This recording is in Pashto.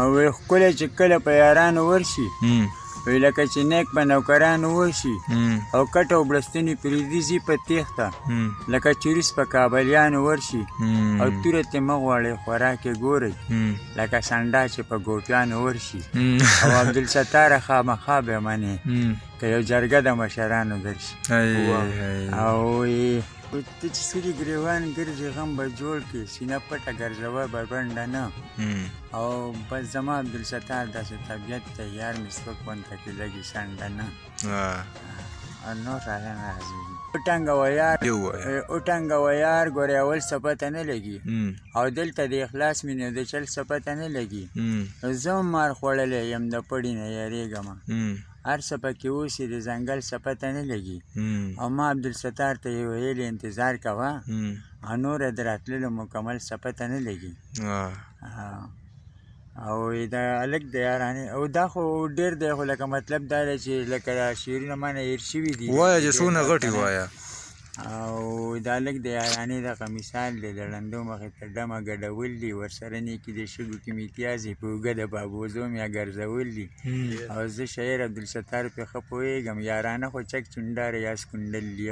او ښکلی چې کله په یارانو ورشي وی لکه چې نیک په نوکرانو وشي او کټ او بړستنې پرېږدي ځي په تېښته لکه چوریس په کابلیانو ورشي او توره ترې مه غواړئ خوراک یې ګورئ لکه سنډا چې په ګوپیانو ورشي او عبدالستاره خامخا به یې منې که یو جرګه د مشرانو درشي او ته چې سړي ګریوان ګرځې غم به جوړ کړې سینه پټه ګرځوه بربنډه نه او بس زما عبدالستار داسې طبیعت دی یار مې سپک غونته کړي لږې شنډه نه نور راله نه راځي وټنګوه یار ګورې اول څه پته نه لګي او دلته د اخلاص مې نو د چل څه پته نه لګي زه هم مار خوړلی یم د پړي نه یارېږمه هر څه پکې اوسي د ځنګل څه پته نه لګي او ما عبدالستار ته یې ویلې انتظار کوه او نوره د راتللو مکمل څه پته نه لګي او دا هلک د یارانې او دا خو ډېر دی خو لکه مطلب دا دی چې لکه دا شعرونه مانه هېر شوي دي وایه چې څونه غټې وایه او دا هلک د یارانې دغه مثال دی د ړندو مخې ته ډمه ګډول دي ورسره نیکي د شګو کې میتیازې په اوږه د بابوزو میا ګرځول دي او زه شاعر عبدالستار پرې ښه پوهېږم یارانه خو چک چونډاره یا سکونډل دي